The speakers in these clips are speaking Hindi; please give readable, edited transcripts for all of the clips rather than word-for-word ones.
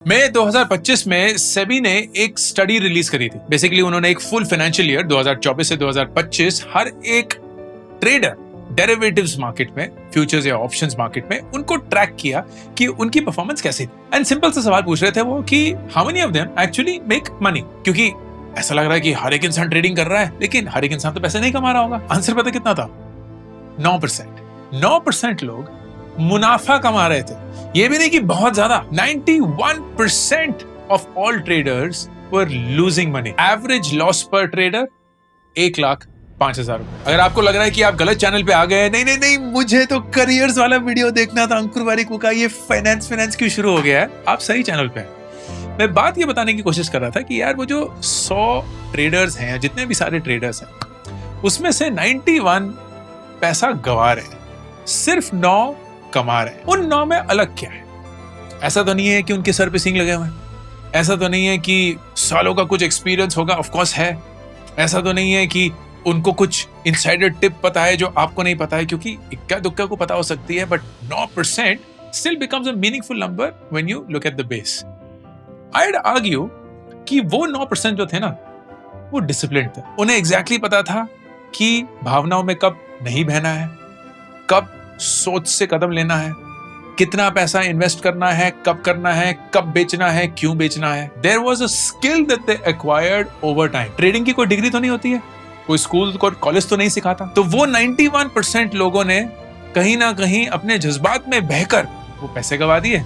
मई 2025 में सेबी ने एक स्टडी रिलीज करी थी। बेसिकली उन्होंने एक फुल फाइनेंशियल ईयर 2024 से 2025 हर एक ट्रेडर डेरिवेटिव्स मार्केट में, फ्यूचर्स या ऑप्शंस मार्केट में उनको ट्रैक किया कि उनकी परफॉर्मेंस कैसी थी। एंड सिंपल सा सवाल पूछ रहे थे वो कि how many of them actually make money. क्योंकि ऐसा लग रहा है कि हर एक इंसान ट्रेडिंग कर रहा है, लेकिन हर एक इंसान तो पैसे नहीं कमा रहा होगा। आंसर पता कितना था? 9%। 9% लोग मुनाफा कमा रहे थे। ये भी नहीं कि बहुत ज्यादा। 91% of all traders were losing money. Average loss पर ट्रेडर 1,05,000 रुपए। अगर आपको लग रहा है कि आप गलत चैनल पे आ गए, नहीं, मुझे तो करियर्स वाला वीडियो देखना था, अंकुर वारिकू का ये फाइनेंस क्यों शुरू हो गया है, आप सही चैनल पे हैं। मैं बात ये बताने की कोशिश कर रहा था कि यार वो जो 100 ट्रेडर्स हैं, जितने भी सारे ट्रेडर्स हैं, उसमें से 91 पैसा गवा रहे हैं, सिर्फ 9 कमा रहे हैं। उन 9 में अलग क्या है? ऐसा तो नहीं है कि उनके सर पे सींग लगे हुए हैं, ऐसा तो नहीं है कि सालों का कुछ एक्सपीरियंस होगा, ऑफ कोर्स है। ऐसा तो नहीं है कि उनको कुछ इनसाइडर टिप पता है जो आपको नहीं पता है, क्योंकि इक्का दुक्का को पता हो सकती है, but 9% still becomes a meaningful number when you look at the base. I'd argue कि वो 9% जो थे ना, वो डिसिप्लिन थे। उन्हें एग्जैक्टली पता था कि भावनाओं में कब नहीं बहना है, कब सोच से कदम लेना है, कितना पैसा इन्वेस्ट करना है, कब करना है, कब बेचना है, क्यों बेचना है। There was a skill that they acquired over time. Trading की कोई डिग्री तो नहीं होती है, कोई स्कूल कोई कॉलेज तो नहीं सिखाता। तो वो 91% लोगों ने कहीं ना कहीं अपने जज्बात में बहकर वो पैसे गवा दिए,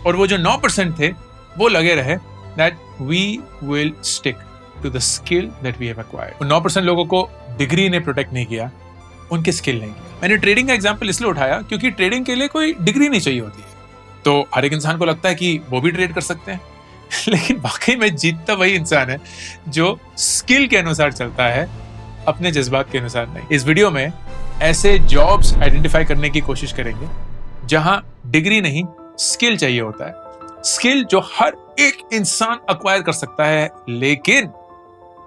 और वो जो 9% थे वो लगे रहे that we will stick to the skill that we have acquired. 9% लोगों को डिग्री ने प्रोटेक्ट नहीं किया, उनके स्किल नहीं किया। मैंने ट्रेडिंग का एग्जांपल इसलिए उठाया क्योंकि ट्रेडिंग के लिए कोई डिग्री नहीं चाहिए होती है। तो हर एक इंसान को लगता है कि वो भी ट्रेड कर सकते हैं लेकिन वाकई में जीतता वही इंसान है जो स्किल के अनुसार चलता है, अपने जज्बात के अनुसार नहीं। इस वीडियो में ऐसे जॉब्स आइडेंटिफाई करने की कोशिश करेंगे जहां डिग्री नहीं, स्किल चाहिए होता है। स्किल जो हर एक इंसान अक्वायर कर सकता है, लेकिन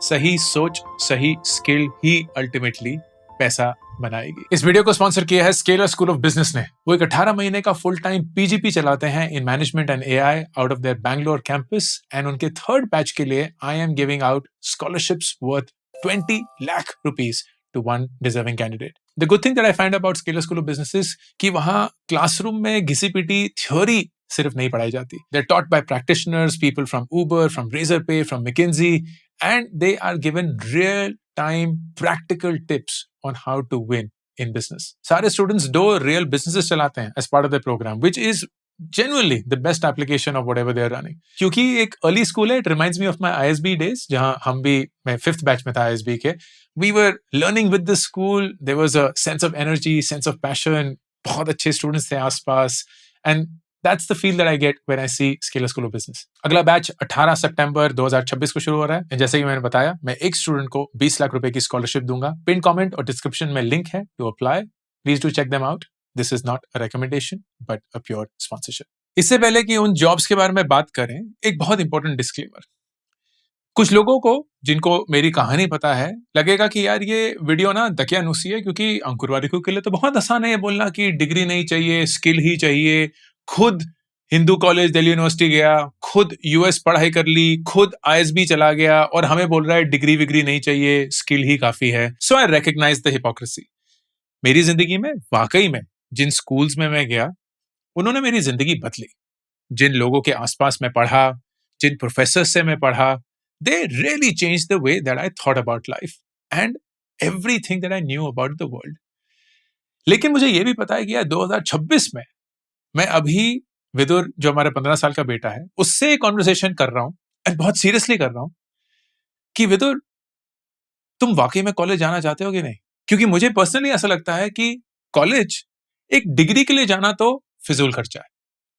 सही सोच, सही स्किल ही अल्टीमेटली पैसा बनाएगी। इस वीडियो को स्पॉन्सर किया है स्केलर स्कूल ऑफ बिजनेस ने। वो एक 18 महीने का फुल टाइम पीजीपी चलाते हैं in management and AI out of their Bangalore campus, and उनके थर्ड बैच के लिए I am giving out scholarships worth 20 lakh rupees to one deserving candidate. The good thing that I find about Scaler school of business is कि वहां क्लासरूम में घिसी पीटी थ्योरी सिर्फ नहीं पढ़ाई जाती। They are taught by practitioners, people from Uber, from Razorpay, from McKinsey, and they are given real time practical tips on how to win in business. सारे students दो real businesses चलाते हैं as part of the program, which is genuinely the best application of whatever they are running. क्योंकि एक early school है, it reminds me of my ISB days, जहाँ हम भी, मैं 5th batch में था ISB के. We were learning with the school. There was a sense of energy, sense of passion. बहुत अच्छे students थे आसपास, and that's the feel that I get when I see Scalar School of Business. अगला बैच 18 सितंबर 2026 को शुरू हो रहा है। जैसे कि मैंने बताया, मैं एक स्टूडेंट को 20 लाख रुपए की स्कॉलरशिप दूंगा। पिन कमेंट और डिस्क्रिप्शन में लिंक है to apply. Please do check them out. This is not a recommendation but a pure sponsorship. इससे पहले कि उन जॉब्स के बारे में बात करें, एक बहुत इंपॉर्टेंट डिस्क्लेमर। कुछ लोगों को, जिनको मेरी कहानी पता है, लगेगा कि यार ये वीडियो ना दकियानूसी है, क्योंकि अंकुर वारिकू के लिए तो बहुत आसान है ये बोलना कि डिग्री नहीं चाहिए, स्किल ही चाहिए। खुद हिंदू कॉलेज दिल्ली यूनिवर्सिटी गया, खुद यूएस पढ़ाई कर ली, खुद आईएसबी चला गया, और हमें बोल रहा है डिग्री विग्री नहीं चाहिए, स्किल ही काफी है। सो आई रिकॉग्नाइज द हिपोक्रेसी। मेरी जिंदगी में वाकई में जिन स्कूल्स में मैं गया, उन्होंने मेरी जिंदगी बदली। जिन लोगों के आसपास मैं पढ़ा, जिन प्रोफेसर से मैं पढ़ा, they really changed the way that I thought about life and everything that I knew about the world. लेकिन मुझे ये भी पता है कि यार 2026 में मैं अभी विदुर, जो हमारे 15 साल का बेटा है, उससे कॉन्वर्सेशन कर रहा हूं, एंड बहुत सीरियसली कर रहा हूं कि विदुर, तुम वाकई में कॉलेज जाना चाहते हो कि नहीं? क्योंकि मुझे पर्सनली ऐसा लगता है कि कॉलेज एक डिग्री के लिए जाना तो फिजूल खर्चा है,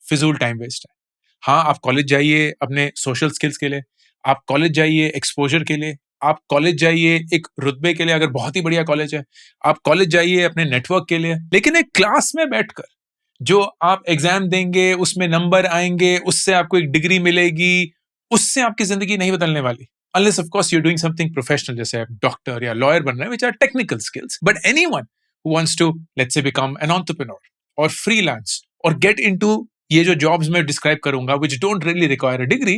फिजूल टाइम वेस्ट है। हाँ, आप कॉलेज जाइए अपने सोशल स्किल्स के लिए, आप कॉलेज जाइए एक्सपोजर के लिए, आप कॉलेज जाइए एक रुतबे के लिए अगर बहुत ही बढ़िया कॉलेज है, आप कॉलेज जाइए अपने नेटवर्क के लिए। लेकिन एक क्लास में बैठकर जो आप एग्जाम देंगे, उसमें नंबर आएंगे, उससे आपको एक डिग्री मिलेगी, उससे आपकी जिंदगी नहीं बदलने वाली। Unless of course you're doing something professional, जैसे आप डॉक्टर या लॉयर बन रहे हैं, which are technical skills. But anyone who wants to, let's say, become an entrepreneur or freelance or get into ये जो जॉब्स मैं डिस्क्राइब करूंगा which don't really require a degree,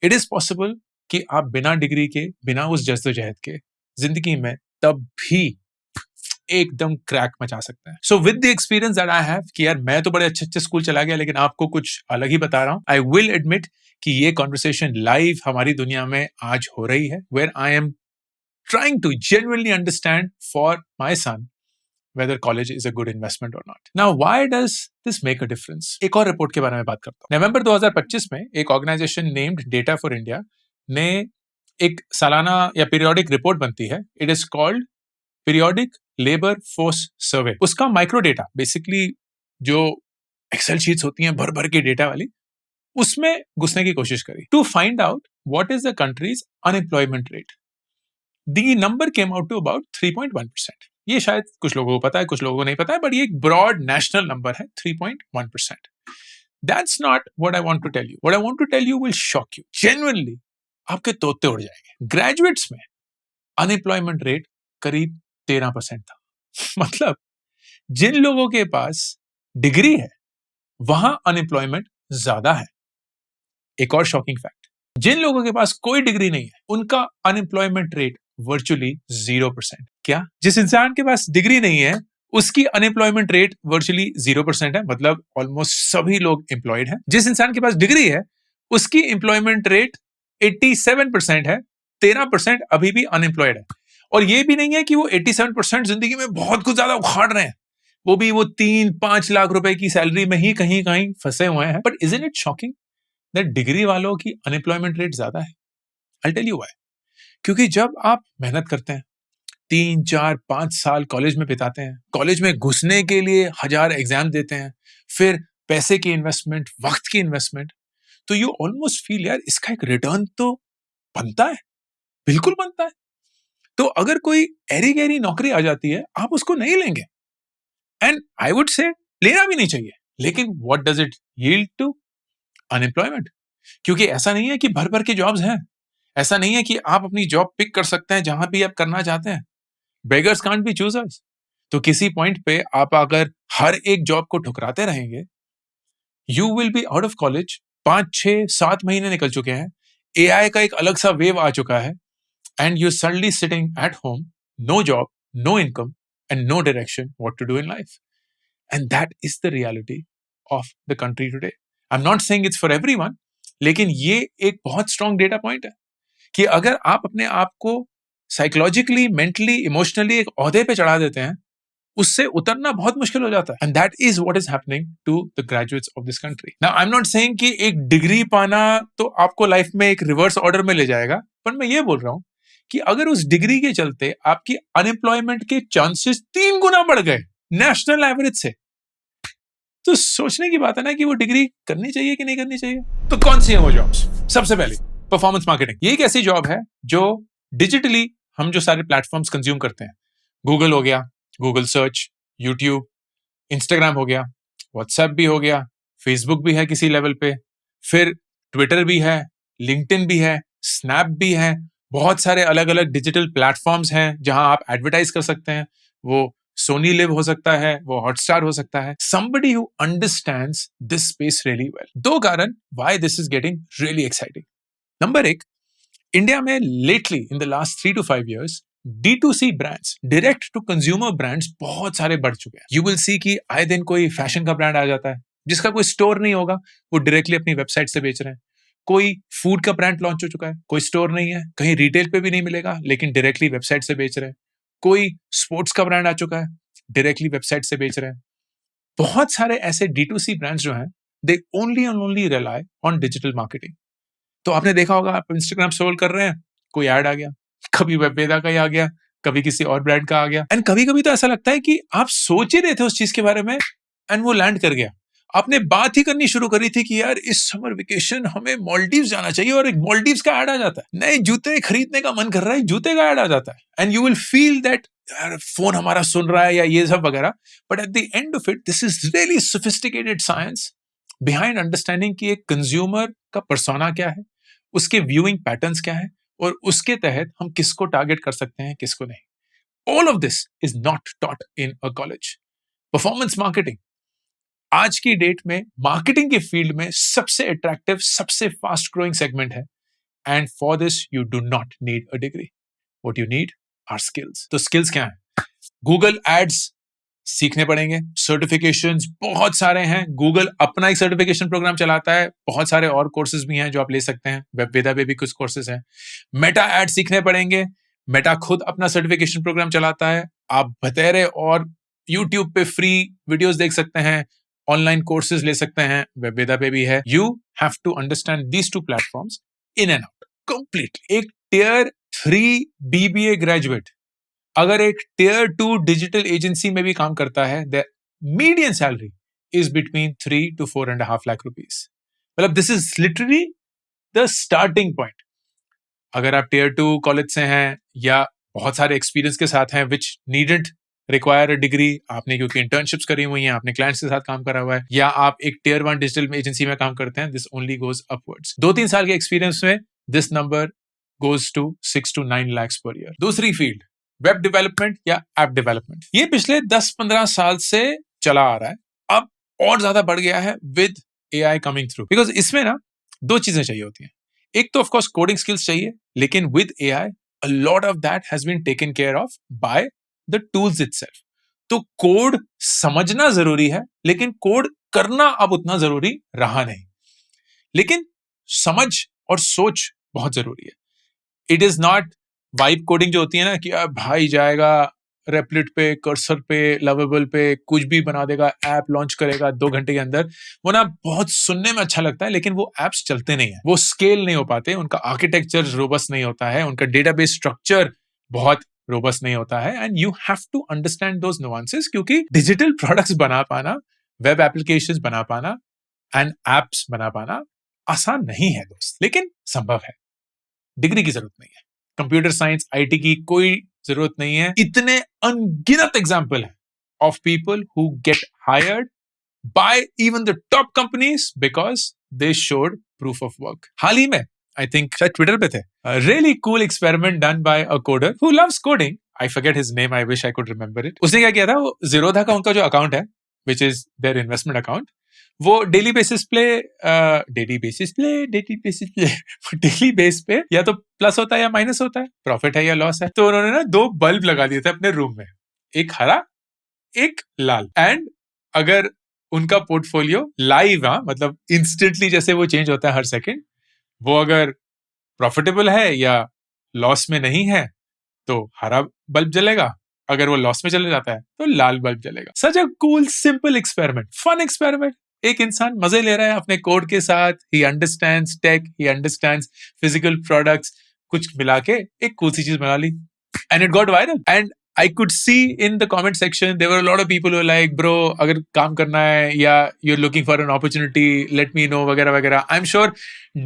it is possible कि आप बिना डिग्री के, बिना उस जद्दोजहद के जिंदगी में तब भी एकदम क्रैक मचा सकते हैं. So with the experience that I have कि यार मैं तो बड़े अच्छे अच्छे स्कूल चला गया, लेकिन आपको कुछ अलग ही बता रहा हूं. आई विल एडमिट कि ये कॉन्वर्सेशन लाइव हमारी दुनिया में आज हो रही है, where I am trying to genuinely understand for my son whether college is a good investment or not. Now, why does this make a difference? एक और रिपोर्ट के बारे में बात करता हूं. नवंबर 2025 में एक organisation named data for India ने एक सालाना या पीरियोडिक रिपोर्ट बनती है. It is called periodic labour force survey. उसका माइक्रो डेटा, बेसिकली जो एक्सेल शीट्स होती हैं भर भर के डेटा वाली, उसमें घुसने की कोशिश करी to find out what is the country's unemployment rate. The number came out to about 3.1%. ये शायद कुछ लोगों को पता है, कुछ लोगों को नहीं पता है, बट ये एक ब्रॉड नेशनल नंबर है, 3.1%. That's not what I want to tell you. What I want to tell you will shock you. Genuinely, आपके तोते उड़ जाएंगे. ग्रेजुएट्स में अनएम्प्लॉयमेंट रेट करीब 13% था. मतलब जिन लोगों के पास डिग्री है वहां अनएम्प्लॉयमेंट ज्यादा है. एक और शॉकिंग फैक्ट, जिन लोगों के पास कोई डिग्री नहीं है उनका अनएम्प्लॉयमेंट रेट वर्चुअली 0%. क्या? जिस इंसान के पास डिग्री नहीं है उसकी अनएम्प्लॉयमेंट रेट वर्चुअली 0% है, मतलब ऑलमोस्ट सभी लोग एम्प्लॉयड हैं. जिस इंसान के पास डिग्री है उसकी एम्प्लॉयमेंट रेट 87% है, 13% अभी भी अनएम्प्लॉयड है. और ये भी नहीं है कि वो 87% जिंदगी में बहुत कुछ ज्यादा उखाड़ रहे हैं, वो भी वो 3-5 लाख रुपए की सैलरी में ही कहीं कहीं फंसे हुए हैं. But isn't it shocking that degree वालों की अनएम्प्लॉयमेंट रेट ज्यादा है? I tell you why. क्योंकि जब आप मेहनत करते हैं, 3-4-5 साल कॉलेज में बिताते हैं, कॉलेज में घुसने के लिए 1000 एग्जाम देते हैं, फिर पैसे की इन्वेस्टमेंट, वक्त की इन्वेस्टमेंट, तो यू ऑलमोस्ट फील यार इसका एक रिटर्न तो बनता है, बिल्कुल बनता है. तो अगर कोई एरी गहरी नौकरी आ जाती है आप उसको नहीं लेंगे, एंड आई वुड से लेना भी नहीं चाहिए. लेकिन what does it yield to? Unemployment. क्योंकि ऐसा नहीं है कि भर भर के जॉब्स हैं, ऐसा नहीं है कि आप अपनी जॉब पिक कर सकते हैं जहां भी आप करना चाहते हैं. Beggars can't be choosers. तो किसी पॉइंट पे आप अगर हर एक जॉब को ठुकराते रहेंगे, you will be out of college. 5-6-7 महीने निकल चुके हैं, एआई का एक अलग सा वेव आ चुका है, and you suddenly sitting at home, no job, no income and no direction what to do in life. And that is the reality of the country today. I am not saying it's for everyone, लेकिन ये एक बहुत स्ट्रॉन्ग डेटा पॉइंट है कि अगर आप अपने आप को साइकोलॉजिकली, मेंटली, इमोशनली एक ओहदे पे चढ़ा देते हैं, उससे उतरना बहुत मुश्किल हो जाता है. And that is what is happening to the graduates of this country. Now I am not saying कि एक डिग्री पाना तो आपको लाइफ में एक रिवर्स ऑर्डर में ले जाएगा, पर मैं ये बोल रहा हूं कि अगर उस डिग्री के चलते आपकी अनएम्प्लॉयमेंट के चांसेस 3 गुना बढ़ गए नेशनल एवरेज से, तो सोचने की बात है ना कि वो डिग्री करनी चाहिए कि नहीं करनी चाहिए. तो कौन सी है वो जॉब्स? सबसे पहले परफॉर्मेंस मार्केटिंग. ये एक ऐसी जॉब है जो डिजिटली हम जो सारे प्लेटफॉर्म्स कंज्यूम करते हैं, गूगल हो गया, गूगल सर्च, यूट्यूब, इंस्टाग्राम हो गया, व्हाट्सएप भी हो गया, फेसबुक भी है किसी लेवल पे, फिर ट्विटर भी है, लिंक्डइन भी है, स्नैप भी है, बहुत सारे अलग अलग डिजिटल प्लेटफॉर्म्स हैं जहां आप एडवर्टाइज कर सकते हैं. वो सोनी लिव हो सकता है, वो हॉटस्टार हो सकता है. somebody who understands this space really well. 2 कारण why this is getting really exciting. Number 1, India में lately in the last 3 to 5 years D2C brands, direct to consumer brands बहुत सारे बढ़ चुके हैं. यू विल सी कि आए दिन कोई फैशन का ब्रांड आ जाता है जिसका कोई स्टोर नहीं होगा, वो डायरेक्टली अपनी वेबसाइट से बेच रहे हैं. कोई फूड का ब्रांड लॉन्च हो चुका है, कोई स्टोर नहीं है, कहीं रिटेल पे भी नहीं मिलेगा, लेकिन डायरेक्टली वेबसाइट से बेच रहे हैं. कोई स्पोर्ट्स का ब्रांड आ चुका है, डायरेक्टली वेबसाइट से बेच रहे हैं. बहुत सारे ऐसे D2C ब्रांड्स जो हैं, they only rely on digital marketing. तो आपने देखा होगा, आप इंस्टाग्राम स्क्रॉल कर रहे हैं, कोई ऐड आ गया, कभी वेबवेदा का ही आ गया, कभी किसी और ब्रांड का आ गया, एंड कभी कभी तो ऐसा लगता है कि आप सोच ही रहे थे उस चीज के बारे में एंड वो लैंड कर गया. आपने बात ही करनी शुरू करी थी कि यार इस समर वेकेशन हमें मालदीव्स जाना चाहिए, और एक मालदीव्स का ऐड आ जाता है. नए जूते खरीदने का मन कर रहा है, जूते का ऐड आ जाता है, and you will feel that यार फोन हमारा सुन रहा है या ये सब वगैरह. But at the end of it, this is really sophisticated science behind understanding कि एक कंज्यूमर का पर्सोना क्या है, उसके व्यूइंग पैटर्न्स क्या है, और उसके तहत हम किसको टारगेट कर सकते हैं, किसको नहीं. All of this is not taught in a college. Performance marketing. आज की डेट में मार्केटिंग के फील्ड में सबसे अट्रैक्टिव, सबसे फास्ट ग्रोइंग सेगमेंट है। And for this you do not need a degree, what you need are skills. तो स्किल्स क्या है? गूगल एड्स सीखने पड़ेंगे, सर्टिफिकेशंस बहुत सारे हैं, गूगल अपना एक सर्टिफिकेशन प्रोग्राम चलाता है, बहुत सारे और कोर्सेज भी हैं जो आप ले सकते हैं, वेबवेदा पे भी कुछ कोर्सेज हैं। मेटा एड सीखने पड़ेंगे, मेटा खुद अपना सर्टिफिकेशन प्रोग्राम चलाता है, आप बतेरे और यूट्यूब पे फ्री वीडियोस देख सकते हैं, ऑनलाइन कोर्सेज ले सकते हैं, वेबवेदा पे भी है। You have to understand these two platforms in and out completely. एक टियर 3 BBA ग्रेजुएट अगर एक टियर 2 डिजिटल एजेंसी में भी काम करता है, the median salary is between 3 to 4.5 lakh rupees. मतलब this is literally the starting point. अगर आप टियर 2 कॉलेज से हैं या बहुत सारे एक्सपीरियंस के साथ हैं विच नीडेंट रिक्वायर अ डिग्री, आपने क्योंकि इंटर्नशिप्स करी हुई हैं, आपने क्लाइंट्स के साथ काम करा हुआ है, या आप एक टियर 1 डिजिटल एजेंसी में काम करते हैं, दिस ओनली गोज अपवर्ड्स। 2-3 साल के एक्सपीरियंस में this number goes to 6 to 9 lakhs per year. दूसरी फील्ड वेब डेवलपमेंट या ऐप डेवलपमेंट, ये पिछले 10-15 साल से चला आ रहा है, अब और ज्यादा बढ़ गया है with AI coming through. Because इसमें ना 2 चीजें चाहिए होती हैं। एक तो ऑफ कोर्स कोडिंग स्किल्स चाहिए, लेकिन with AI a lot of that has been taken care of by the tools itself. तो कोड समझना जरूरी है, लेकिन कोड करना अब उतना जरूरी रहा नहीं। लेकिन समझ और सोच बहुत जरूरी है। It is not vibe coding जो होती है ना कि भाई जाएगा रेपलिट पे, कर्सर पे, लवेबल पे कुछ भी बना देगा, ऐप लॉन्च करेगा 2 घंटे के अंदर। वो ना बहुत सुनने में अच्छा लगता है, लेकिन वो एप्स चलते नहीं है, वो स्केल नहीं हो पाते, उनका आर्किटेक्चर रोबस्ट नहीं होता है, उनका डेटाबेस स्ट्रक्चर बहुत रोबस्ट नहीं होता है। And you have to understand those nuances, क्योंकि डिजिटल प्रोडक्ट्स बना पाना, वेब एप्लीकेशंस बना पाना एंड एप्स बना पाना आसान नहीं है दोस्त, लेकिन संभव है। डिग्री की जरूरत नहीं है, कंप्यूटर साइंस IT की कोई जरूरत नहीं है। इतने अनगिनत एग्जाम्पल है of people who get hired by even the top companies because they showed proof of work. हाल ही में आई थिंक शायद ट्विटर पे थे, really cool experiment done by a coder who loves coding, I forget his name, I wish I could remember it. उसने क्या किया था, वो जीरोधा का उनका जो अकाउंट है which is their investment account, वो डेली बेसिस पे या तो प्लस होता है या माइनस होता है, प्रॉफिट है या लॉस है। तो उन्होंने ना 2 बल्ब लगा दिए थे अपने रूम में, एक हरा एक लाल। एंड अगर उनका पोर्टफोलियो लाइव, मतलब इंस्टेंटली जैसे वो चेंज होता है हर सेकंड, वो अगर प्रॉफिटेबल है या लॉस में नहीं है तो हरा बल्ब जलेगा, अगर वो लॉस में चले जाता है तो लाल बल्ब जलेगा। Such a cool simple experiment, fun experiment. एक इंसान मजे ले रहा है अपने कोड के साथ, he understands tech, he understands physical products, कुछ मिला के एक कूल सी चीज बना ली and it got viral. And I could see in the comment section there were a lot of people who were like, bro, अगर काम करना है या you're looking for an opportunity, let me know वगैरह वगैरह। I'm sure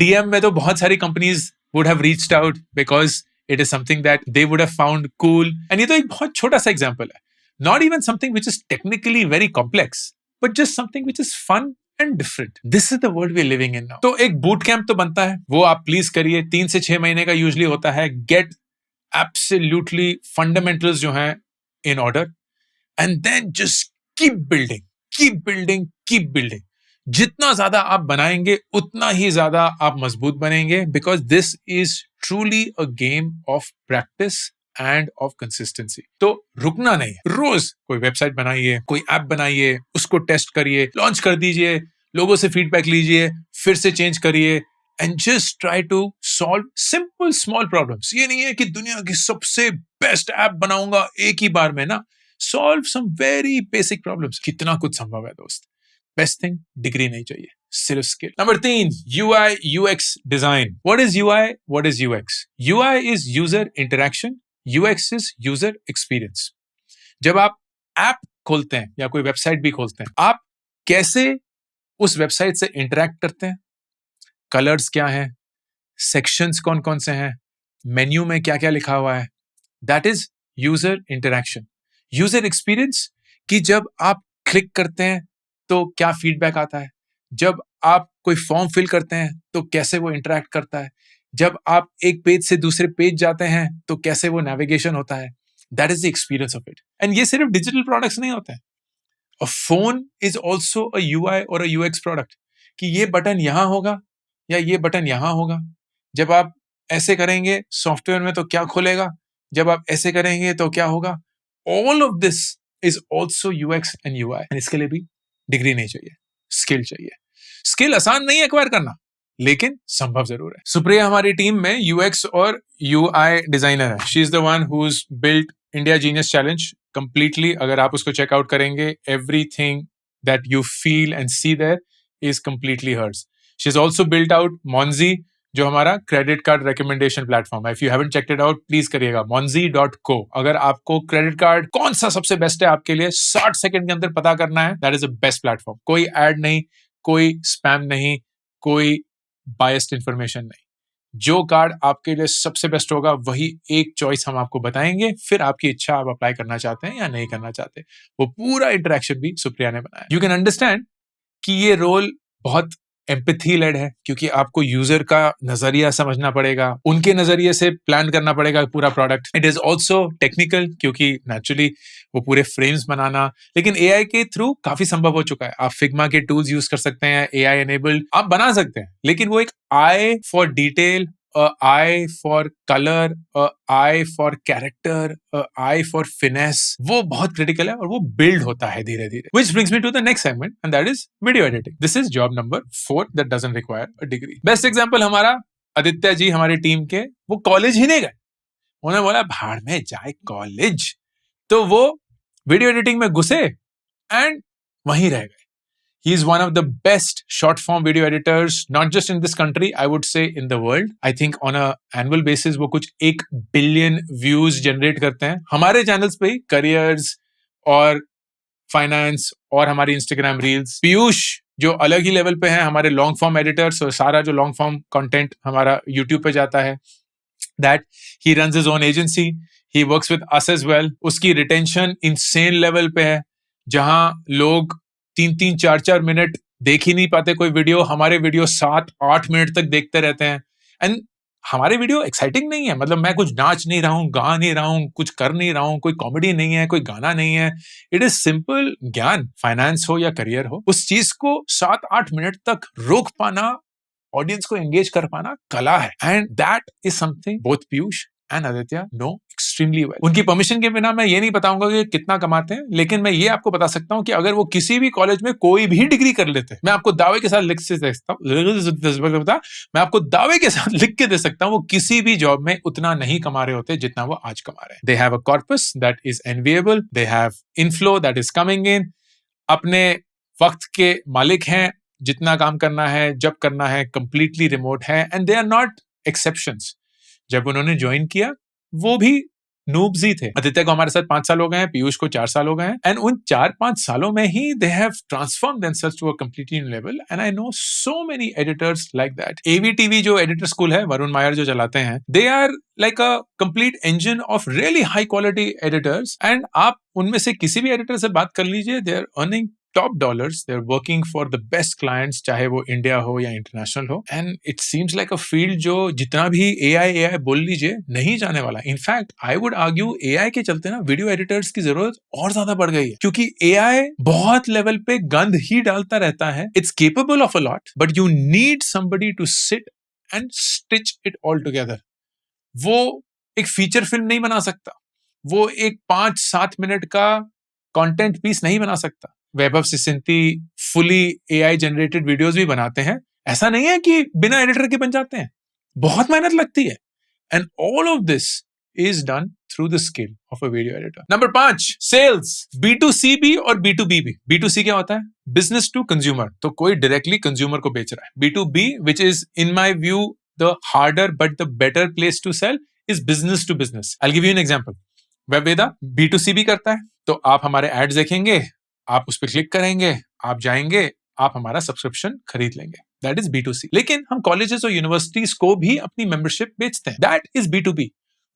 DM में तो बहुत सारी companies would have reached out because it is something that they would have found cool। and ये तो एक बहुत छोटा सा example है, not even something which is technically very complex, but just something which is fun and different। This is the world we're living in now। तो एक boot camp तो बनता है, वो आप प्लीज करिए, 3 से 6 महीने का यूजली होता है। Get absolutely fundamentals जो हैं in order and then just keep building। जितना ज्यादा आप बनाएंगे उतना ही ज्यादा आप मजबूत बनेंगे, because this is truly a game of practice and of consistency। तो रुकना नहीं, रोज कोई वेबसाइट बनाइए, कोई ऐप बनाइए, उसको टेस्ट करिए, लॉन्च कर दीजिए, लोगों से फीडबैक लीजिए, फिर से चेंज करिए and just try to solve simple small problems। ये नहीं है कि दुनिया की सबसे बेस्ट ऐप बनाऊंगा एक ही बार में ना, solve some very basic problems। कितना कुछ संभव है दोस्त। बेस्ट थिंग डिग्री नहीं चाहिए, सिर्फ skill. Number 3, UI UX design. What is UI? What is UX? UI is user interaction, UX is user experience। जब आप ऐप खोलते हैं या कोई वेबसाइट भी खोलते हैं, आप कैसे उस वेबसाइट से इंटरेक्ट करते हैं, कलर्स क्या हैं, सेक्शंस कौन कौन से हैं, मेन्यू में क्या क्या लिखा हुआ है, that is user interaction. User experience कि जब आप क्लिक करते हैं तो क्या फीडबैक आता है, जब आप कोई फॉर्म फिल करते हैं तो कैसे वो इंटरेक्ट करता है, जब आप एक पेज से दूसरे पेज जाते हैं तो कैसे वो नेविगेशन होता है, that is the experience of it. And ये सिर्फ डिजिटल प्रोडक्ट्स नहीं होते हैं, A phone is also a UI or a UX product कि ये बटन यहां होगा या ये बटन यहां होगा, जब आप ऐसे करेंगे सॉफ्टवेयर में तो क्या खुलेगा, जब आप ऐसे करेंगे तो क्या होगा. All of this is also UX and UI. इसके लिए भी डिग्री नहीं चाहिए, स्किल चाहिए. स्किल आसान नहीं है एक्वायर करना, लेकिन संभव जरूर है. सुप्रिया हमारी टीम में यूएक्स और यूआई डिजाइनर है. She is the one who is built India genius challenge completely. अगर आप उसको चेकआउट करेंगे, everything that you feel and see there is completely hers. She is also built out Monzi, जो हमारा क्रेडिट कार्ड रिकमेंडेशन प्लेटफॉर्म है. If you haven't checked it out, please करिएगा monzi.co. अगर आपको क्रेडिट कार्ड कौन सा सबसे बेस्ट है आपके लिए 60 सेकंड के अंदर पता करना है, that is the best platform. कोई एड नहीं, कोई स्पैम नहीं, कोई बायस्ड इंफॉर्मेशन नहीं. जो कार्ड आपके लिए सबसे बेस्ट होगा वही एक चॉइस हम आपको बताएंगे. फिर आपकी इच्छा, आप अप्लाई करना चाहते हैं या नहीं करना चाहते. वो पूरा इंटरेक्शन भी सुप्रिया ने बनाया. यू कैन अंडरस्टैंड कि ये रोल बहुत एम्पैथी लेड है, क्योंकि आपको यूजर का नजरिया समझना पड़ेगा, उनके नजरिए से प्लान करना पड़ेगा पूरा product. It is also technical, क्योंकि नेचुरली वो पूरे फ्रेम्स बनाना, लेकिन एआई के थ्रू काफी संभव हो चुका है. आप फिग्मा के टूल्स यूज कर सकते हैं, एआई एनेबल्ड आप बना सकते हैं, लेकिन वो एक eye for detail, a eye for color, a eye for character, a eye for finesse, वो बहुत क्रिटिकल है और वो बिल्ड होता है धीरे धीरे. Which brings me to the next segment, and that is video editing. This is job number 4 that doesn't require a degree. Best example हमारा आदित्य जी, हमारी टीम के, वो कॉलेज ही नहीं गए. उन्होंने बोला भाड़ में जाए कॉलेज, तो वो वीडियो एडिटिंग में घुसे एंड वहीं रह गए. He is one of the best short form video editors, not just in this country, I would say in the world. I think on a annual basis वो कुछ 1 बिलियन व्यूज जनरेट करते हैं हमारे चैनल्स पे ही, करियर्स और फाइनेंस और हमारी इंस्टाग्राम रील्स. पीयूष जो अलग ही लेवल पे हैं, हमारे लॉन्ग फॉर्म एडिटर्स, और सारा जो लॉन्ग फॉर्म कंटेंट हमारा यूट्यूब पे जाता है, that he runs his own agency, he works with us as well. उसकी रिटेंशन इंसेन लेवल पे है, जहां लोग 3-3, 4-4 मिनट देख ही नहीं पाते कोई वीडियो. हमारे वीडियो 7-8 मिनट तक देखते रहते हैं. एंड हमारे वीडियो एक्साइटिंग नहीं है, मतलब मैं कुछ नाच नहीं रहा हूं, गा नहीं रहा हूं, कुछ कर नहीं रहा हूं, कोई कॉमेडी नहीं है, कोई गाना नहीं है. इट इज सिंपल ज्ञान, फाइनेंस हो या करियर हो, उस चीज को 7-8 मिनट तक रोक पाना, ऑडियंस को एंगेज कर पाना कला है. And that is something both Piyush and Aditya know extremely well. उनकी परमिशन के बिना मैं ये नहीं बताऊंगा कि कितना कमाते हैं, लेकिन मैं ये आपको बता सकता हूं कि अगर वो किसी भी कॉलेज में कोई भी डिग्री कर लेते, मैं आपको दावे के साथ लिख के दे सकता हूं, मैं आपको दावे के साथ लिख के दे सकता हूं, वो किसी भी जॉब में उतना नहीं कमा रहे होते जितना वो आज कमा रहे हैं. They have a corpus that is enviable, they have inflow that is coming in, अपने वक्त के मालिक हैं, जितना काम करना है, जब करना है, कंप्लीटली रिमोट है. And they are not exceptions. जब उन्होंने ज्वाइन किया वो भी नूब्स ही थे. आदित्य को हमारे साथ 5 साल हो गए हैं, पीयूष को 4 साल हो गए हैं. एंड उन 4-5 सालों में ही they have transform themselves to a completely new level. And I know so many editors like that. AevyTV जो एडिटर स्कूल है, वरुण मायर जो चलाते हैं, they are like a complete engine of really high quality editors. And आप उनमें से किसी भी एडिटर से बात कर लीजिए, they are earning top dollars, they're working for the best clients, चाहे वो इंडिया हो या इंटरनेशनल हो. And it seems like a field जो जितना भी एआई बोल लीजिए नहीं जाने वाला. In fact I would argue AI के चलते ना वीडियो एडिटर्स की जरूरत और ज्यादा बढ़ गई है, क्योंकि एआई बहुत लेवल पे गंद ही डालता रहता है. It's capable of a lot, but you need somebody to sit and stitch it all together. वो एक फीचर फिल्म नहीं बना सकता, वो एक 5-7 मिनट का कंटेंट पीस नहीं बना सकता. वैभव सिसिंती फुली एआई जनरेटेड वीडियोस भी बनाते हैं. ऐसा नहीं है कि बिना एडिटर के बन जाते हैं, बहुत मेहनत लगती है. And all of this is done through the skill of a video editor. Number 5, sales. B2C भी और B2B भी. B2C क्या होता है? Business to consumer. तो कोई डायरेक्टली कंज्यूमर को बेच रहा है. B2B, which is in my view the harder but the better place to sell, is business to business. I will give you an example. Webveda B2C भी करता है, तो आप हमारे एड्स देखेंगे, आप उस पर क्लिक करेंगे, आप जाएंगे, आप हमारा सब्सक्रिप्शन खरीद लेंगे. That is B2C. लेकिन हम कॉलेजेस और यूनिवर्सिटीज को भी अपनी मेंबरशिप बेचते हैं. That is B2B.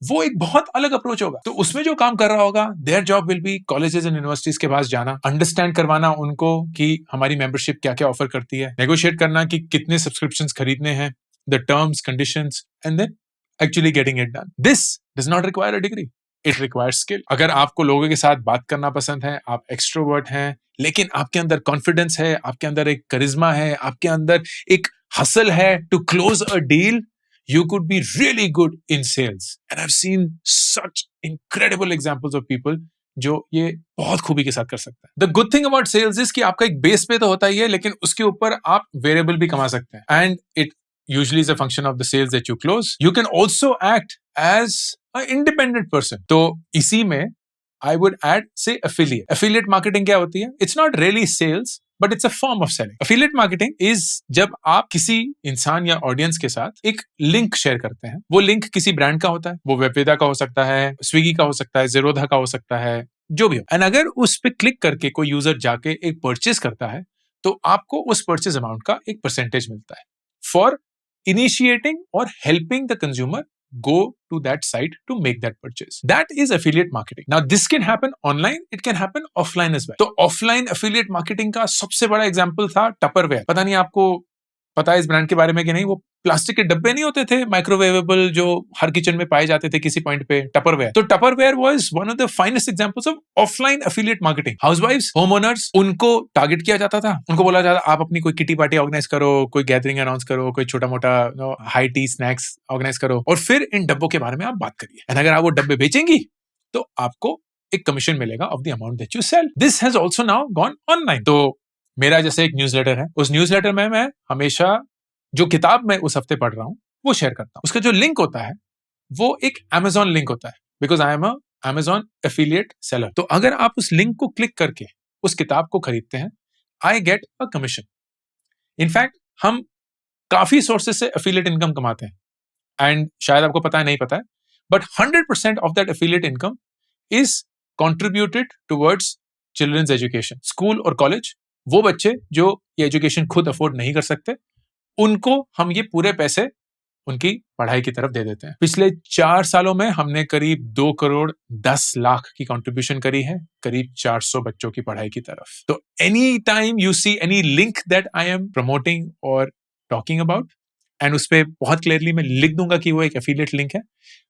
वो एक बहुत अलग अप्रोच होगा. तो उसमें जो काम कर रहा होगा, their job will be colleges and universities के पास जाना, अंडरस्टैंड करवाना उनको कि हमारी मेंबरशिप क्या क्या ऑफर करती है, नेगोशिएट करना कि कितने सब्सक्रिप्शंस खरीदने हैं, the terms conditions, and then actually getting it done. This does not require a degree, it requires skill. अगर आपको लोगों के साथ बात करना पसंद है, आप एक्सट्रोवर्ट हैं, लेकिन आपके अंदर कॉन्फिडेंस है, आपके अंदर एक करिश्मा है, आपके अंदर एक हसल है to close a deal, you could be really good in sales. And I've seen such incredible examples of people जो ये बहुत खूबी के साथ कर सकते हैं. The good thing about sales is कि आपका एक बेस पे तो होता ही है, लेकिन उसके ऊपर आप वेरिएबल भी कमा सकते हैं. And it usually is a function of the sales that you close. You can also act as an independent person. तो इसी में I would add, say, affiliate. Affiliate marketing क्या होती है? It's not really sales, but it's a form of selling. Affiliate marketing is जब आप किसी इंसान या ऑडियंस के साथ एक लिंक शेयर करते हैं. वो लिंक किसी ब्रांड का होता है, वो वेबवेदा का हो सकता है, स्विगी का हो सकता है, ज़ेरोधा का हो सकता है, जो भी हो. एंड अगर उस पे क्लिक करके कोई यूजर जाके एक परचेज करता है, तो आपको उस परचेज अमाउंट का एक परसेंटेज मिलता है फॉर इनिशिएटिंग और helping the consumer go to that site to make that purchase. That is affiliate marketing. Now this can happen online, it can happen offline as well. तो offline affiliate marketing का सबसे बड़ा एग्जांपल था Tupperware. पता नहीं आपको पता है इस ब्रांड के बारे में कि नहीं, वो प्लास्टिक के डब्बे नहीं होते थे माइक्रोवेवेबल जो हर किचन में पाए जाते थे किसी पॉइंट पे, Tupperware. तो Tupperware was one of the finest examples of offline affiliate marketing. Housewives, homeowners, उनको टारगेट किया जाता था, उनको बोला जाता आप अपनी कोई किटी पार्टी ऑर्गेनाइज करो, कोई गैदरिंग अनाउंस करो, कोई छोटा मोटा हाई टी स्नैक्स ऑर्गेनाइज करो और फिर इन डब्बों के बारे में आप बात करिए. एंड अगर आप वो डब्बे बेचेंगी तो आपको एक कमीशन मिलेगा of the amount that you sell. This has also now gone online. तो मेरा जैसे एक न्यूज़लेटर है, उस न्यूज़लेटर में मैं हमेशा जो किताब मैं उस हफ्ते पढ़ रहा हूं वो शेयर करता हूं. उसका जो लिंक होता है वो एक Amazon लिंक होता है, because I am a Amazon affiliate seller. तो अगर आप उस लिंक को क्लिक करके उस किताब को खरीदते हैं, I get a commission. In fact हम काफी सोर्सेज से एफिलिएट इनकम कमाते हैं एंड शायद आपको पता है, नहीं पता है, but 100% of that affiliate income is contributed towards children's education. School और कॉलेज, वो बच्चे जो ये एजुकेशन खुद अफोर्ड नहीं कर सकते, उनको हम ये पूरे पैसे उनकी पढ़ाई की तरफ दे देते हैं. पिछले 4 सालों में हमने करीब 2 करोड़ 10 लाख की कंट्रीब्यूशन करी है करीब 400 बच्चों की पढ़ाई की तरफ. तो any time you see any link that I am promoting और टॉकिंग अबाउट, एंड उस पर बहुत क्लियरली मैं लिख दूंगा कि वो एक एफिलिएट लिंक है,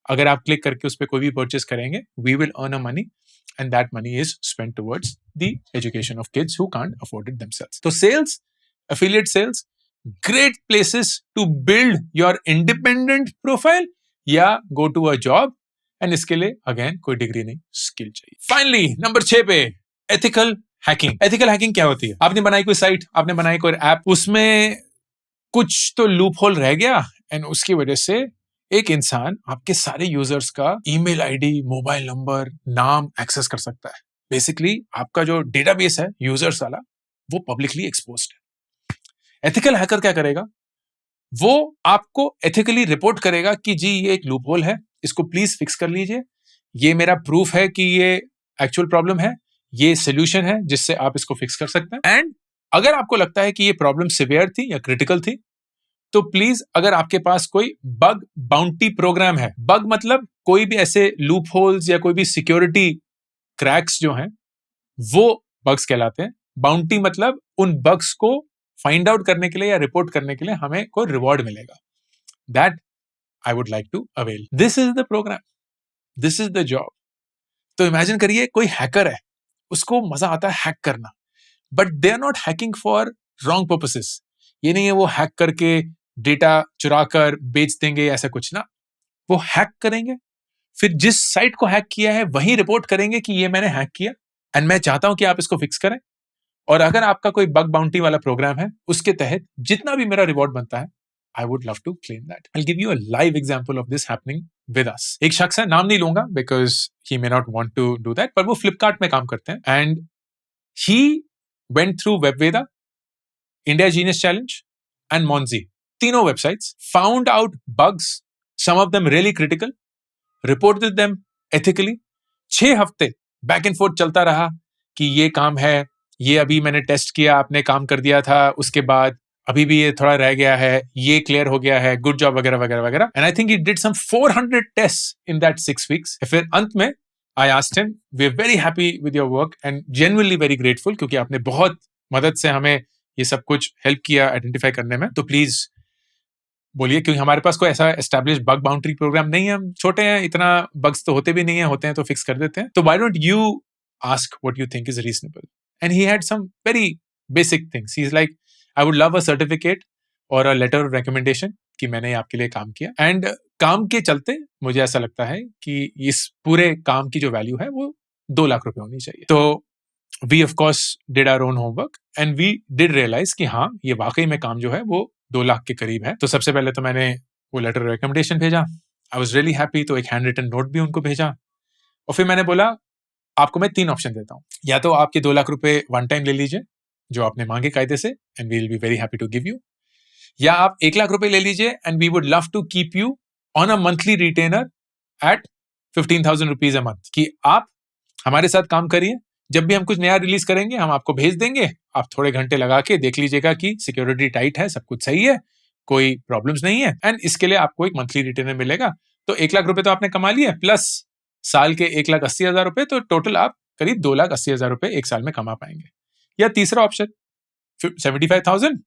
अगर आप क्लिक करके उस पर कोई भी परचेस करेंगे, we will earn a money and that money is spent towards the education of kids who can't afford it themselves. So sales, affiliate sales, great places to build your independent profile या go to a job, and इसके लिए again कोई डिग्री नहीं, स्किल चाहिए. Finally, नंबर 6 पे ethical hacking. Ethical hacking क्या होती है? आपने बनाई कोई साइट, आपने बनाई कोई ऐप, उसमें कुछ तो लूप होल रह गया एंड उसकी वजह से एक इंसान आपके सारे यूजर्स का ईमेल आईडी, मोबाइल नंबर, नाम एक्सेस कर सकता है. बेसिकली आपका जो डेटाबेस है यूजर्स वाला, वो पब्लिकली एक्सपोज्ड है. एथिकल हैकर क्या करेगा? वो आपको एथिकली रिपोर्ट करेगा कि जी ये एक लूप होल है, इसको प्लीज फिक्स कर लीजिए, ये मेरा प्रूफ है कि ये एक्चुअल प्रॉब्लम है, ये सोल्यूशन है जिससे आप इसको फिक्स कर सकते हैं. एंड अगर आपको लगता है कि ये प्रॉब्लम सिवियर थी या क्रिटिकल थी, तो प्लीज अगर आपके पास कोई बग बाउंटी प्रोग्राम है, बग मतलब कोई भी ऐसे लूप होल्स या कोई भी सिक्योरिटी क्रैक्स जो हैं, वो बग्स कहलाते हैं. बाउंटी मतलब उन बग्स को फाइंड आउट करने के लिए या रिपोर्ट करने के लिए हमें कोई रिवॉर्ड मिलेगा. That I would like to avail. This is the programme, this is the job. तो इमेजिन करिए कोई हैकर है, उसको मजा आता है हैक करना, but they are not hacking for wrong purposes. ये नहीं है वो हैक करके डेटा चुरा कर बेच देंगे, ऐसा कुछ ना. वो हैक करेंगे, फिर जिस साइट को हैक किया है वही रिपोर्ट करेंगे कि ये मैंने हैक किया एंड मैं चाहता हूं कि आप इसको फिक्स करें. और अगर आपका कोई बग बाउंटी वाला प्रोग्राम है, उसके तहत जितना भी मेरा रिवॉर्ड बनता है, I would love to claim that. I will give you a live example of this happening with us. एक शख्स है, नाम नहीं लूंगा because he may not want to do that, पर वो फ्लिपकार्ट में काम करते हैं and he went through Webveda, India genius challenge and मॉन्जी, तीनों websites, found out bugs, some of them really critical, reported them ethically. 6 हफ्ते बैक एंड फोर्थ चलता रहा कि ये काम है, ये अभी मैंने टेस्ट किया, आपने काम कर दिया था, उसके बाद अभी भी ये थोड़ा रह गया है, ये क्लियर हो गया है, गुड जॉब वगैरह वगैरह वगैरह. And I think he did some 400 test in that 6 weeks. फिर अंत में I asked him, we are very happy with your work and genuinely very grateful, क्योंकि आपने बहुत मदद से हमें ये सब कुछ हेल्प किया आइडेंटिफाई करने में, तो प्लीज बोलिए, क्योंकि हमारे पास कोई ऐसा एस्टैब्लिश बग बाउंड्री प्रोग्राम नहीं है, हम छोटे हैं, इतना बग्स तो होते भी नहीं है, होते हैं तो फिक्स कर देते हैं. तो why don't you ask what you think is reasonable and he had some very basic things. He's like, I would love a certificate or a letter of recommendation कि मैंने आपके लिए काम किया, एंड काम के चलते मुझे ऐसा लगता है कि इस पूरे काम की जो वैल्यू है वो 2 लाख रुपए होनी चाहिए. तो we of course did our own homework and we did realise कि हाँ, ये वाकई में काम जो है वो 2 लाख के करीब है. तो सबसे पहले तो मैंने वो लेटर ऑफ रिकमेंडेशन भेजा. I was really happy. तो एक हैंड रिटन नोट भी उनको भेजा, और फिर मैंने बोला आपको मैं 3 ऑप्शन देता हूँ. या तो आपके 2 लाख रुपए वन टाइम ले लीजिए जो आपने मांगे कायदे से, and we will be very happy to give you. या आप 1 लाख रुपए ले लीजिए and we would love to keep you on a monthly retainer at 15,000 rupees a month, कि आप हमारे साथ काम करिए. जब भी हम कुछ नया रिलीज करेंगे हम आपको भेज देंगे, आप थोड़े घंटे लगा के देख लीजिएगा कि सिक्योरिटी टाइट है, सब कुछ सही है, कोई प्रॉब्लम्स नहीं है, एंड इसके लिए आपको एक मंथली रिटेनर मिलेगा. तो 1 लाख रुपए तो आपने कमा लिए, प्लस साल के 1,80,000 रुपए, तो टोटल आप करीब 2,80,000 रुपए एक साल में कमा पाएंगे. या तीसरा ऑप्शन 75,000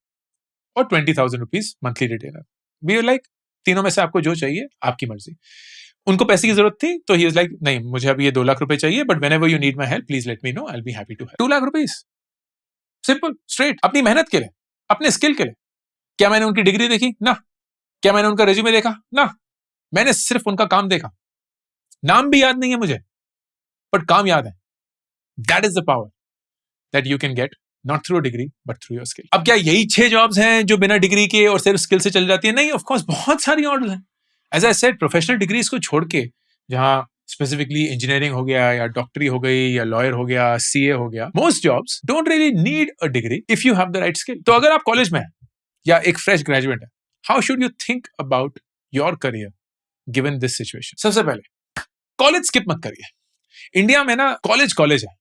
और 20,000 rupees monthly retainer. We are like, तीनों में से आपको जो चाहिए आपकी मर्जी. उनको पैसे की जरूरत थी तो ही वाज लाइक, नहीं मुझे अभी ये 2 लाख रुपए चाहिए, but whenever you need my help please let me know, I will be happy to help. 2 lakh rupees, simple straight, अपनी मेहनत के लिए, अपने स्किल के लिए. क्या मैंने उनकी डिग्री देखी? ना. क्या मैंने उनका रिज्यूमे देखा? ना. मैंने सिर्फ उनका काम देखा. नाम भी याद नहीं है मुझे, बट काम याद है. That is the power that you can get, not through a degree but through your skill. अब क्या यही 6 जॉब्स हैं जो बिना डिग्री के और सिर्फ स्किल से चल जाती है? नहीं, ऑफ कोर्स बहुत सारी और हैं. As I said, professional degrees को छोड़ के, जहां स्पेसिफिकली इंजीनियरिंग हो गया या डॉक्टरी हो गई या लॉयर हो गया, सीए हो गया, most jobs don't really need a degree if you have the right skill. तो अगर आप कॉलेज में हैं या एक फ्रेश ग्रेजुएट है, how should you think about your career given this situation? सबसे पहले कॉलेज स्किप मत करिए. इंडिया में ना कॉलेज कॉलेज है.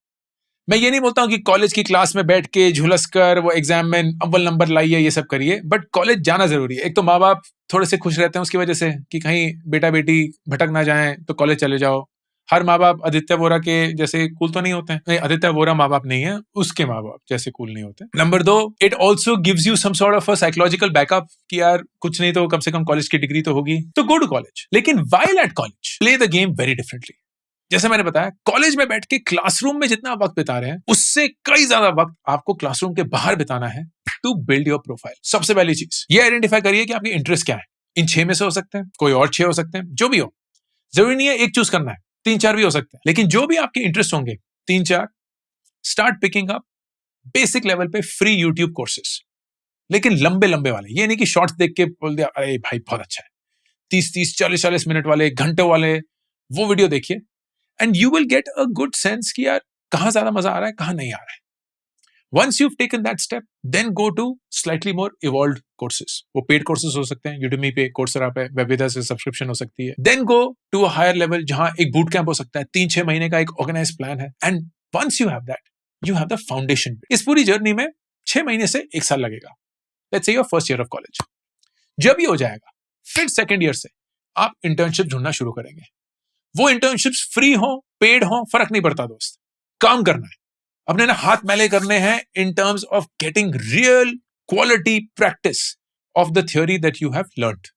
मैं ये नहीं बोलता हूं कि कॉलेज की क्लास में बैठ के झुलस कर वो एग्जाम में अव्वल नंबर लाइए, ये सब करिए, बट कॉलेज जाना जरूरी है. एक तो माँ बाप थोड़े से खुश रहते हैं उसकी वजह से कि कहीं बेटा बेटी भटक ना जाएं, तो कॉलेज चले जाओ. हर माँ बाप आदित्य बोरा के जैसे कूल तो नहीं होते हैं. नहीं, आदित्य बोरा माँ बाप नहीं है, उसके माँ बाप जैसे कूल नहीं होते. Number 2, it also gives you some sort of a psychological backup कि यार कुछ नहीं तो कम से कम कॉलेज की डिग्री तो होगी, तो गो टू कॉलेज. लेकिन while at college play the game very differently. जैसे मैंने बताया, कॉलेज में बैठ के क्लासरूम में जितना वक्त बिता रहे हैं उससे कई ज्यादा वक्त आपको क्लासरूम के बाहर बिताना है टू बिल्ड योर प्रोफाइल. सबसे पहली चीज ये आइडेंटिफाई करिए कि आपके इंटरेस्ट क्या है. इन 6 में से हो सकते हैं, कोई और 6 हो सकते हैं, जो भी हो, जरूरी नहीं है एक चूज करना है, 3-4 भी हो सकते हैं. लेकिन जो भी आपके इंटरेस्ट होंगे 3-4, start picking up basic level पे फ्री यूट्यूब कोर्सेस. लेकिन लंबे लंबे वाले, ये नहीं कि शॉर्ट्स देख के बोल दिया अरे भाई बहुत अच्छा है, 30-30 40-40 मिनट वाले, घंटे वाले, वो वीडियो देखिए and you will get a good sense कि यार कहाँ ज्यादा मजा आ रहा है, कहाँ नहीं आ रहा है. Once you've taken that step, then go to slightly more evolved courses. वो paid courses हो सकते हैं, Udemy पे, Coursera पे, Webida से subscription हो सकती है. Then go to a higher level जहाँ एक boot camp हो सकता है, 3-6 महीने का एक organized plan है. And once you have that, you have the foundation. इस पूरी जर्नी में 6 महीने से 1 साल लगेगा. Let's say your first year of college. जब ये हो जाएगा, फिर सेकेंड ईयर से आप इंटर्नशिप ढूंढना शुरू करेंगे. वो इंटर्नशिप्स फ्री हो, पेड हो, फर्क नहीं पड़ता दोस्त. काम करना है, अपने ना हाथ मैले करने हैं in terms of getting real quality practice of the theory that you have learned.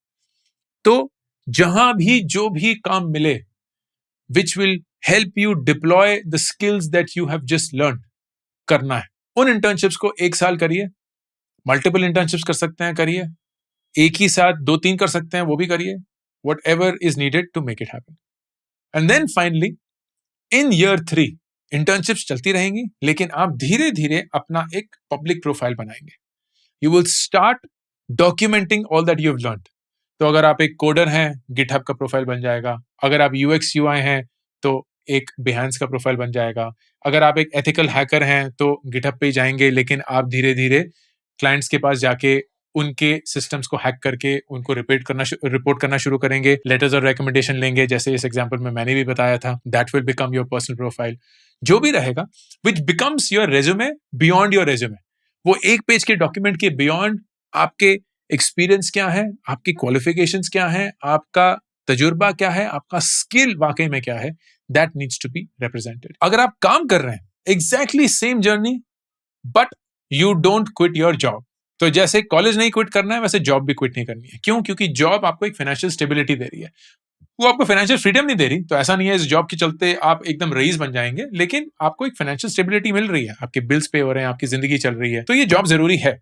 तो जहां भी जो भी काम मिले which will help you deploy the skills that you have just learn, करना है. उन इंटर्नशिप्स को 1 साल करिए. मल्टीपल इंटर्नशिप्स कर सकते हैं, करिए. एक ही साथ 2-3 कर सकते हैं, वो भी करिए. Whatever is needed to make it happen. And then finally, in year 3, internships चलती रहेंगी, लेकिन आप धीरे धीरे अपना एक पब्लिक प्रोफाइल बनाएंगे. You will start documenting all that you have learned. तो अगर आप एक कोडर हैं, GitHub का प्रोफाइल बन जाएगा. अगर आप UX UI हैं तो एक Behance का प्रोफाइल बन जाएगा. अगर आप एक एथिकल हैकर हैं तो GitHub पे ही जाएंगे, लेकिन आप धीरे धीरे क्लाइंट्स के पास जाके उनके सिस्टम्स को हैक करके उनको रिपोर्ट करना शुरू करेंगे. लेटर्स और रिकमेंडेशन लेंगे, जैसे इस एग्जांपल में मैंने भी बताया था. That will become your personal profile. जो भी रहेगा which becomes your resume beyond your resume. वो एक पेज के डॉक्यूमेंट के बियॉन्ड आपके एक्सपीरियंस क्या है, आपकी क्वालिफिकेशंस क्या है, आपका तजुर्बा क्या है, आपका स्किल वाकई में क्या है, that needs to be represented. अगर आप काम कर रहे हैं exactly same journey but you don't quit your job, तो जैसे कॉलेज नहीं क्विट करना है वैसे जॉब भी क्विट नहीं करनी है. क्यों? क्योंकि जॉब आपको एक फाइनेंशियल स्टेबिलिटी दे रही है. वो आपको फाइनेंशियल फ्रीडम नहीं दे रही, तो ऐसा नहीं है इस जॉब के चलते आप एकदम रईस बन जाएंगे, लेकिन आपको एक फाइनेंशियल स्टेबिलिटी मिल रही है, आपके बिल्स पे हो रहे हैं, आपकी जिंदगी चल रही है, तो ये जॉब जरूरी है।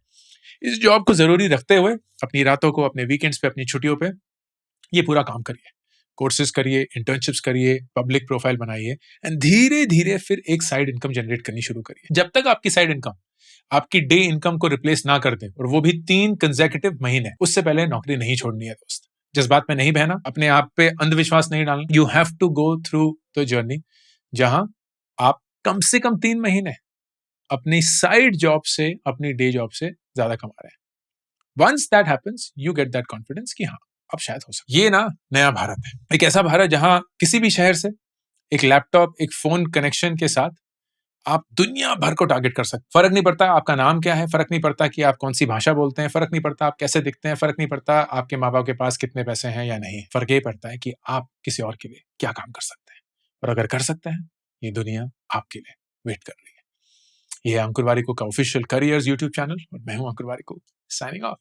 इस जॉब को जरूरी रखते हुए अपनी रातों को, अपने वीकेंड्स पे, अपनी छुट्टियों पे ये पूरा काम करिए, कोर्सेज करिए, इंटर्नशिप्स करिए, पब्लिक प्रोफाइल बनाइए, एंड धीरे धीरे फिर एक साइड इनकम जनरेट करनी शुरू करिए। जब तक आपकी साइड इनकम आपकी डे इनकम को रिप्लेस ना कर दे, और वो भी 3 कंसेक्यूटिव महीने, उससे पहले नौकरी नहीं छोड़नी है दोस्त। जज्बात में नहीं बहना, अपने आप पे अंधविश्वास नहीं डालना। You have to go through the journey जहां आप कम से कम 3 महीने अपनी साइड जॉब से, अपनी डे जॉब से ज्यादा कमा रहे हैं। Once that happens, you get that confidence कि हाँ, अब शायद हो सकता। ये ना नया भारत है, एक ऐसा भारत जहां किसी भी शहर से एक लैपटॉप, एक फोन कनेक्शन के साथ आप दुनिया भर को टारगेट कर सकते। फर्क नहीं पड़ता आपका नाम क्या है, फर्क नहीं पड़ता कि आप कौन सी भाषा बोलते हैं, फर्क नहीं पड़ता आप कैसे दिखते हैं, फर्क नहीं पड़ता आपके माँ बाप के पास कितने पैसे हैं या नहीं। फर्क ये पड़ता है कि आप किसी और के लिए क्या काम कर सकते हैं, और अगर कर सकते हैं, ये दुनिया आपके लिए वेट कर रही है। ये है अंकुर वारिको का ऑफिशियल करियर्स यूट्यूब चैनल, और मैं हूं अंकुर वारिको, साइनिंग ऑफ।